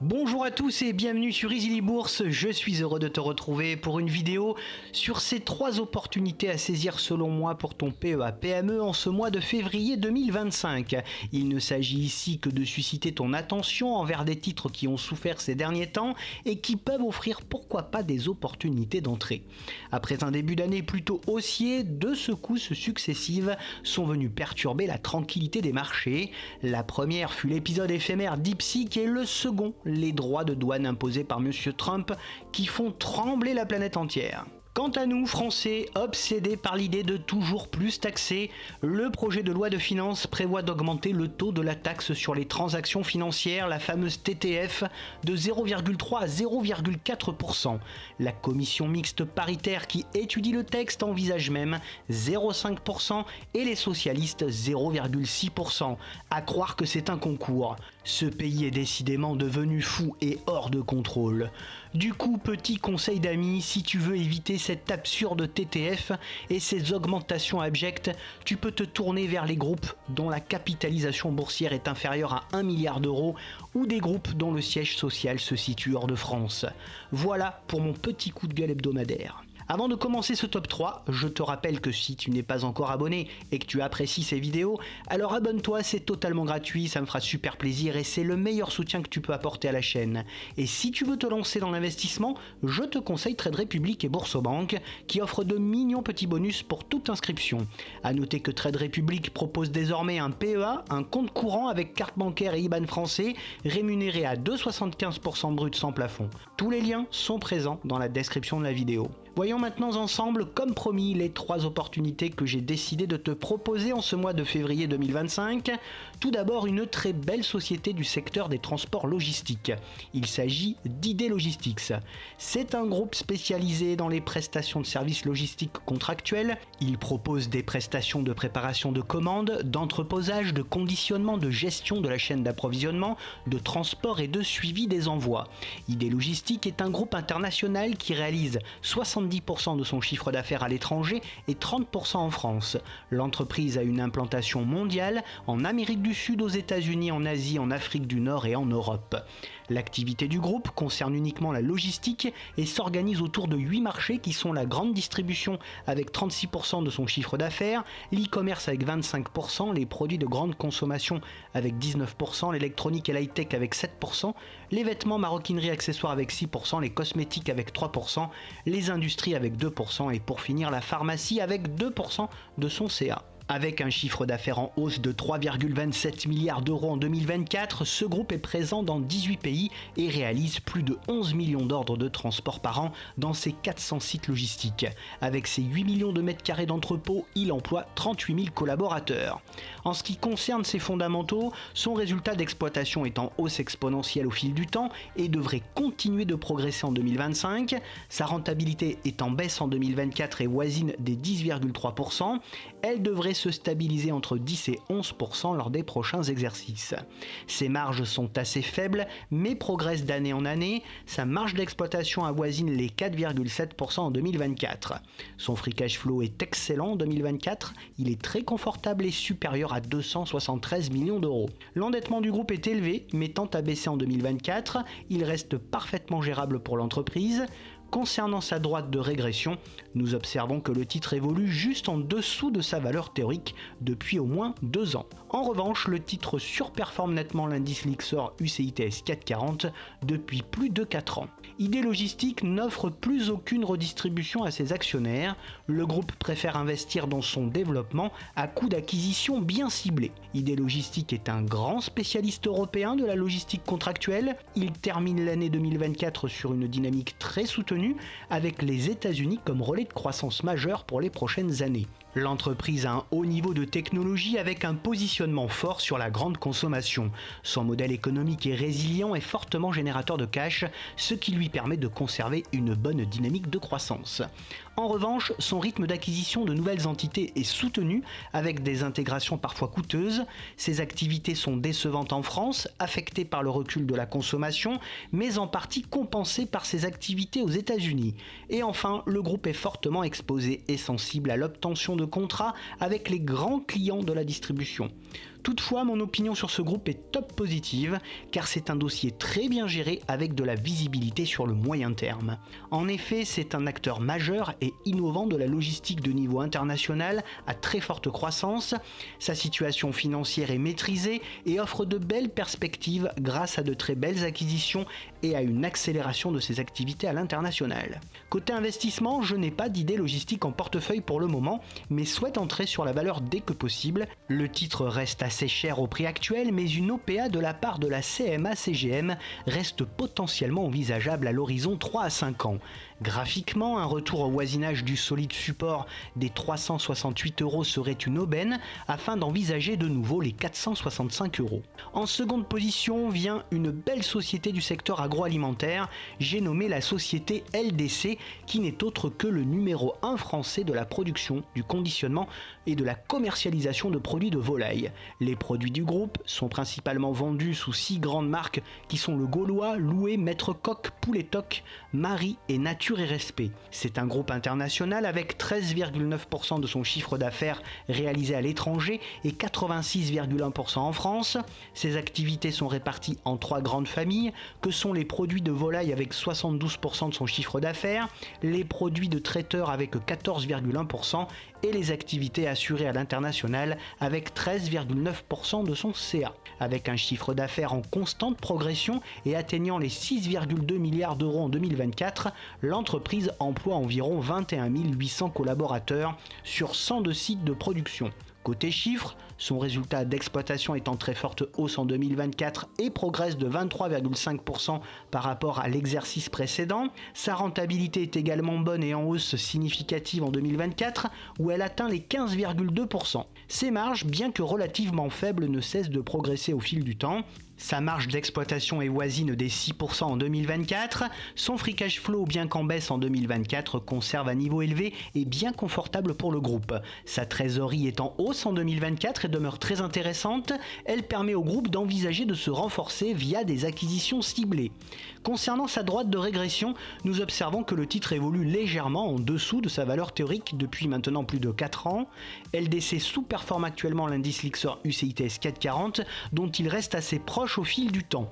Bonjour à tous et bienvenue sur Easily Bourse, je suis heureux de te retrouver pour une vidéo sur ces 3 opportunités à saisir selon moi pour ton PEA-PME en ce mois de février 2025. Il ne s'agit ici que de susciter ton attention envers des titres qui ont souffert ces derniers temps et qui peuvent offrir pourquoi pas des opportunités d'entrée. Après un début d'année plutôt haussier, 2 secousses successives sont venues perturber la tranquillité des marchés. La première fut l'épisode éphémère DeepSeek et le second, les droits de douane imposés par M. Trump qui font trembler la planète entière. Quant à nous, Français, obsédés par l'idée de toujours plus taxer, le projet de loi de finances prévoit d'augmenter le taux de la taxe sur les transactions financières, la fameuse TTF, de 0,3 à 0,4%. La commission mixte paritaire qui étudie le texte envisage même 0,5% et les socialistes 0,6%. À croire que c'est un concours. Ce pays est décidément devenu fou et hors de contrôle. Du coup, petit conseil d'amis, si tu veux éviter cette absurde TTF et ces augmentations abjectes, tu peux te tourner vers les groupes dont la capitalisation boursière est inférieure à 1 milliard d'euros ou des groupes dont le siège social se situe hors de France. Voilà pour mon petit coup de gueule hebdomadaire. Avant de commencer ce top 3, je te rappelle que si tu n'es pas encore abonné et que tu apprécies ces vidéos, alors abonne-toi, c'est totalement gratuit, ça me fera super plaisir et c'est le meilleur soutien que tu peux apporter à la chaîne. Et si tu veux te lancer dans l'investissement, je te conseille Trade Republic et Boursobank qui offrent de mignons petits bonus pour toute inscription. A noter que Trade Republic propose désormais un PEA, un compte courant avec carte bancaire et IBAN français, rémunéré à 2,75% brut sans plafond. Tous les liens sont présents dans la description de la vidéo. Voyons maintenant ensemble, comme promis, les 3 opportunités que j'ai décidé de te proposer en ce mois de février 2025. Tout d'abord, une très belle société du secteur des transports logistiques. Il s'agit d'ID Logistics. C'est un groupe spécialisé dans les prestations de services logistiques contractuels. Il propose des prestations de préparation de commandes, d'entreposage, de conditionnement, de gestion de la chaîne d'approvisionnement, de transport et de suivi des envois. ID Logistics est un groupe international qui réalise 70% de son chiffre d'affaires à l'étranger et 30% en France. L'entreprise a une implantation mondiale en Amérique du Sud, aux États-Unis, en Asie, en Afrique du Nord et en Europe. L'activité du groupe concerne uniquement la logistique et s'organise autour de 8 marchés qui sont la grande distribution avec 36% de son chiffre d'affaires, l'e-commerce avec 25%, les produits de grande consommation avec 19%, l'électronique et l'high-tech avec 7%, les vêtements, maroquinerie, accessoires avec 6%, les cosmétiques avec 3%, les industries avec 2% et pour finir la pharmacie avec 2% de son CA. Avec un chiffre d'affaires en hausse de 3,27 milliards d'euros en 2024, ce groupe est présent dans 18 pays et réalise plus de 11 millions d'ordres de transport par an dans ses 400 sites logistiques. Avec ses 8 millions de mètres carrés d'entrepôts, il emploie 38 000 collaborateurs. En ce qui concerne ses fondamentaux, son résultat d'exploitation est en hausse exponentielle au fil du temps et devrait continuer de progresser en 2025. Sa rentabilité est en baisse en 2024 et voisine des 10,3%. Elle devrait se stabiliser entre 10 et 11% lors des prochains exercices. Ses marges sont assez faibles mais progressent d'année en année. Sa marge d'exploitation avoisine les 4,7% en 2024. Son free cash flow est excellent en 2024. Il est très confortable et supérieur à 273 millions d'euros. L'endettement du groupe est élevé mais tend à baisser en 2024. Il reste parfaitement gérable pour l'entreprise. Concernant sa droite de régression, nous observons que le titre évolue juste en dessous de sa valeur théorique depuis au moins 2 ans. En revanche, le titre surperforme nettement l'indice Lyxor UCITS 440 depuis plus de 4 ans. ID Logistics n'offre plus aucune redistribution à ses actionnaires. Le groupe préfère investir dans son développement à coût d'acquisition bien ciblé. ID Logistics est un grand spécialiste européen de la logistique contractuelle. Il termine l'année 2024 sur une dynamique très soutenue avec les États-Unis comme relais de croissance majeur pour les prochaines années. L'entreprise a un haut niveau de technologie avec un positionnement fort sur la grande consommation. Son modèle économique est résilient et fortement générateur de cash, ce qui lui permet de conserver une bonne dynamique de croissance. En revanche, son rythme d'acquisition de nouvelles entités est soutenu avec des intégrations parfois coûteuses. Ses activités sont décevantes en France, affectées par le recul de la consommation, mais en partie compensées par ses activités aux États-Unis. Et enfin, le groupe est fortement exposé et sensible à l'obtention de contrats avec les grands clients de la distribution. Toutefois, mon opinion sur ce groupe est top positive, car c'est un dossier très bien géré avec de la visibilité sur le moyen terme. En effet, c'est un acteur majeur et innovant de la logistique de niveau international à très forte croissance. Sa situation financière est maîtrisée et offre de belles perspectives grâce à de très belles acquisitions et à une accélération de ses activités à l'international. Côté investissement, je n'ai pas d'idée logistique en portefeuille pour le moment, mais souhaite entrer sur la valeur dès que possible. Le titre reste assez cher au prix actuel, mais une OPA de la part de la CMA-CGM reste potentiellement envisageable à l'horizon 3 à 5 ans. Graphiquement, un retour au voisinage du solide support des 368 € serait une aubaine afin d'envisager de nouveau les 465 €. En seconde position vient une belle société du secteur agroalimentaire, j'ai nommé la société LDC, qui n'est autre que le numéro 1 français de la production, du conditionnement et de la commercialisation de produits de volaille. Les produits du groupe sont principalement vendus sous 6 grandes marques qui sont le Gaulois, Loué, Maître Coq, Poulet Toc, Marie et Nature et Respect. C'est un groupe international avec 13,9% de son chiffre d'affaires réalisé à l'étranger et 86,1% en France. Ses activités sont réparties en 3 grandes familles que sont les produits de volaille avec 72% de son chiffre d'affaires, les produits de traiteur avec 14,1% et les activités assurées à l'international avec 13,9% de son CA. Avec un chiffre d'affaires en constante progression et atteignant les 6,2 milliards d'euros en 2024, l'entreprise emploie environ 21 800 collaborateurs sur 102 sites de production. Côté chiffres, son résultat d'exploitation est en très forte hausse en 2024 et progresse de 23,5% par rapport à l'exercice précédent. Sa rentabilité est également bonne et en hausse significative en 2024 où elle atteint les 15,2%. Ses marges, bien que relativement faibles, ne cessent de progresser au fil du temps. Sa marge d'exploitation est voisine des 6% en 2024. Son free cash flow, bien qu'en baisse en 2024, conserve un niveau élevé et bien confortable pour le groupe. Sa trésorerie est en hausse en 2024 et demeure très intéressante. Elle permet au groupe d'envisager de se renforcer via des acquisitions ciblées. Concernant sa droite de régression, nous observons que le titre évolue légèrement en dessous de sa valeur théorique depuis maintenant plus de 4 ans. LDC sous-performe actuellement l'indice Lixor UCITS 440 dont il reste assez proche au fil du temps.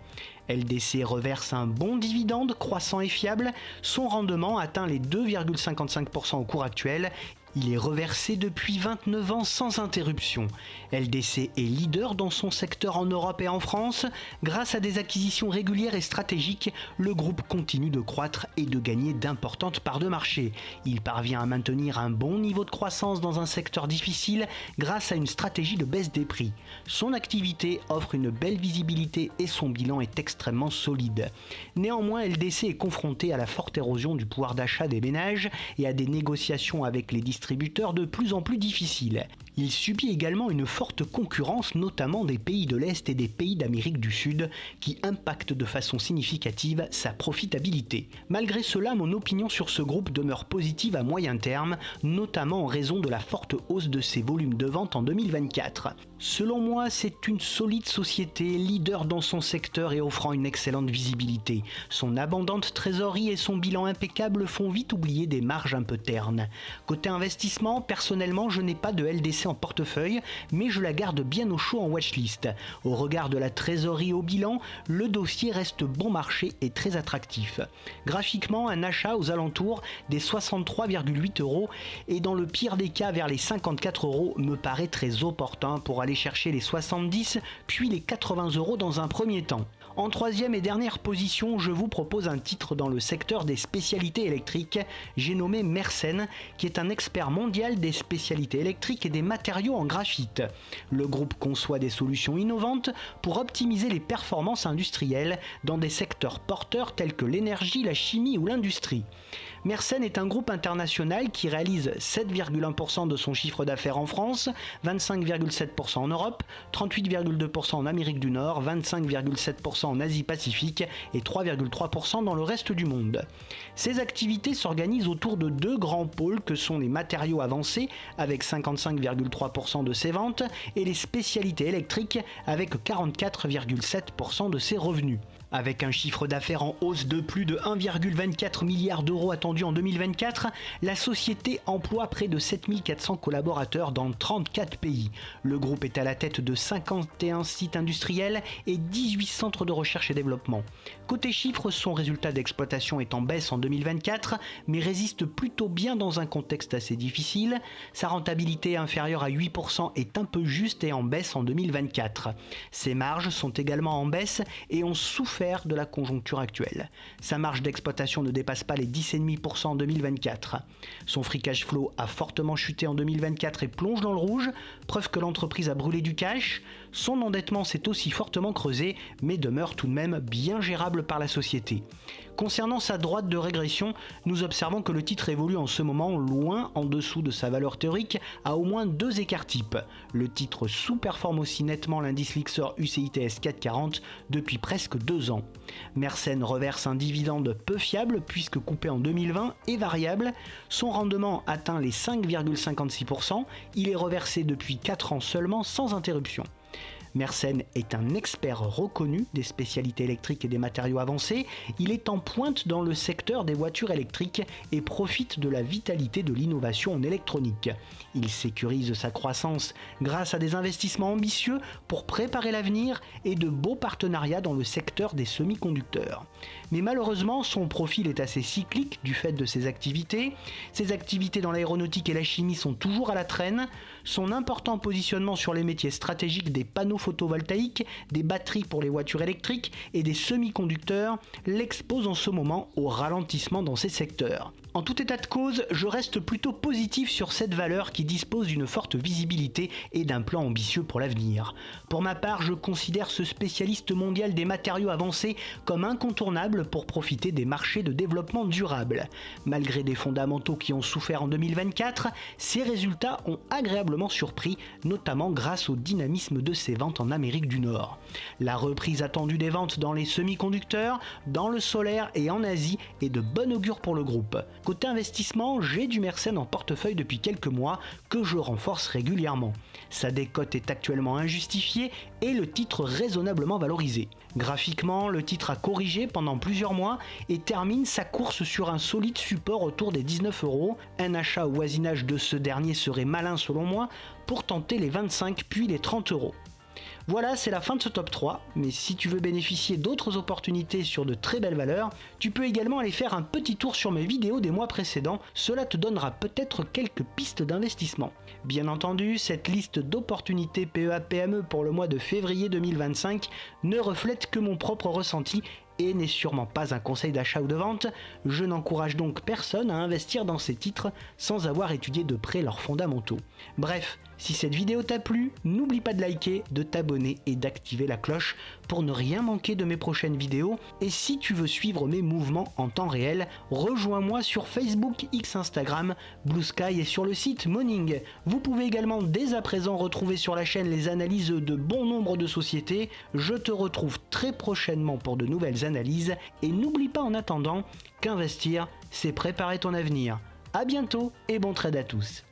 LDC reverse un bon dividende croissant et fiable, son rendement atteint les 2,55% au cours actuel. Il est reversé depuis 29 ans sans interruption. LDC est leader dans son secteur en Europe et en France. Grâce à des acquisitions régulières et stratégiques, le groupe continue de croître et de gagner d'importantes parts de marché. Il parvient à maintenir un bon niveau de croissance dans un secteur difficile grâce à une stratégie de baisse des prix. Son activité offre une belle visibilité et son bilan est extrêmement solide. Néanmoins, LDC est confronté à la forte érosion du pouvoir d'achat des ménages et à des négociations avec les distributeurs de plus en plus difficiles. Il subit également une forte concurrence, notamment des pays de l'Est et des pays d'Amérique du Sud, qui impactent de façon significative sa profitabilité. Malgré cela, mon opinion sur ce groupe demeure positive à moyen terme, notamment en raison de la forte hausse de ses volumes de vente en 2024. Selon moi, c'est une solide société, leader dans son secteur et offrant une excellente visibilité. Son abondante trésorerie et son bilan impeccable font vite oublier des marges un peu ternes. Côté investissement, personnellement, je n'ai pas de LDC en portefeuille, mais je la garde bien au chaud en watchlist. Au regard de la trésorerie au bilan, le dossier reste bon marché et très attractif. Graphiquement, un achat aux alentours des 63,8 € et dans le pire des cas vers les 54 € me paraît très opportun pour aller chercher les 70 puis les 80 € dans un premier temps. En troisième et dernière position, je vous propose un titre dans le secteur des spécialités électriques. J'ai nommé Mersen, qui est un expert mondial des spécialités électriques et des matériaux en graphite. Le groupe conçoit des solutions innovantes pour optimiser les performances industrielles dans des secteurs porteurs tels que l'énergie, la chimie ou l'industrie. Mersen est un groupe international qui réalise 7,1% de son chiffre d'affaires en France, 25,7% en Europe, 38,2% en Amérique du Nord, 25,7% en Asie-Pacifique et 3,3% dans le reste du monde. Ces activités s'organisent autour de 2 grands pôles que sont les matériaux avancés avec 55,3% de ses ventes et les spécialités électriques avec 44,7% de ses revenus. Avec un chiffre d'affaires en hausse de plus de 1,24 milliard d'euros attendu en 2024, la société emploie près de 7400 collaborateurs dans 34 pays. Le groupe est à la tête de 51 sites industriels et 18 centres de recherche et développement. Côté chiffres, son résultat d'exploitation est en baisse en 2024, mais résiste plutôt bien dans un contexte assez difficile. Sa rentabilité inférieure à 8% est un peu juste et en baisse en 2024. Ses marges sont également en baisse et ont souffert de la conjoncture actuelle. Sa marge d'exploitation ne dépasse pas les 10,5% en 2024. Son free cash flow a fortement chuté en 2024 et plonge dans le rouge, preuve que l'entreprise a brûlé du cash. Son endettement s'est aussi fortement creusé, mais demeure tout de même bien gérable par la société. Concernant sa droite de régression, nous observons que le titre évolue en ce moment loin en dessous de sa valeur théorique à au moins 2 écarts types. Le titre sous-performe aussi nettement l'indice Lyxor UCITS 440 depuis presque 2 ans. Mersen reverse un dividende peu fiable puisque coupé en 2020 et variable. Son rendement atteint les 5,56%. Il est reversé depuis 4 ans seulement sans interruption. Mersen est un expert reconnu des spécialités électriques et des matériaux avancés. Il est en pointe dans le secteur des voitures électriques et profite de la vitalité de l'innovation en électronique. Il sécurise sa croissance grâce à des investissements ambitieux pour préparer l'avenir et de beaux partenariats dans le secteur des semi-conducteurs. Mais malheureusement, son profil est assez cyclique du fait de ses activités. Ses activités dans l'aéronautique et la chimie sont toujours à la traîne. Son important positionnement sur les métiers stratégiques des panneaux photovoltaïques, des batteries pour les voitures électriques et des semi-conducteurs l'expose en ce moment au ralentissement dans ces secteurs. En tout état de cause, je reste plutôt positif sur cette valeur qui dispose d'une forte visibilité et d'un plan ambitieux pour l'avenir. Pour ma part, je considère ce spécialiste mondial des matériaux avancés comme incontournable pour profiter des marchés de développement durable. Malgré des fondamentaux qui ont souffert en 2024, ses résultats ont agréablement surpris, notamment grâce au dynamisme de ses ventes en Amérique du Nord. La reprise attendue des ventes dans les semi-conducteurs, dans le solaire et en Asie est de bon augure pour le groupe. Côté investissement, j'ai du Mersen en portefeuille depuis quelques mois que je renforce régulièrement. Sa décote est actuellement injustifiée et le titre raisonnablement valorisé. Graphiquement, le titre a corrigé pendant plusieurs mois et termine sa course sur un solide support autour des 19 €. Un achat au voisinage de ce dernier serait malin selon moi pour tenter les 25 puis les 30 €. Voilà, c'est la fin de ce top 3, mais si tu veux bénéficier d'autres opportunités sur de très belles valeurs, tu peux également aller faire un petit tour sur mes vidéos des mois précédents, cela te donnera peut-être quelques pistes d'investissement. Bien entendu, cette liste d'opportunités PEA-PME pour le mois de février 2025 ne reflète que mon propre ressenti et n'est sûrement pas un conseil d'achat ou de vente. Je n'encourage donc personne à investir dans ces titres sans avoir étudié de près leurs fondamentaux. Bref, si cette vidéo t'a plu, n'oublie pas de liker, de t'abonner et d'activer la cloche pour ne rien manquer de mes prochaines vidéos. Et si tu veux suivre mes mouvements en temps réel, rejoins-moi sur Facebook, X, Instagram, Blue Sky et sur le site Morning. Vous pouvez également dès à présent retrouver sur la chaîne les analyses de bon nombre de sociétés. Je te retrouve très prochainement pour de nouvelles analyses et n'oublie pas en attendant qu'investir, c'est préparer ton avenir. À bientôt et bon trade à tous.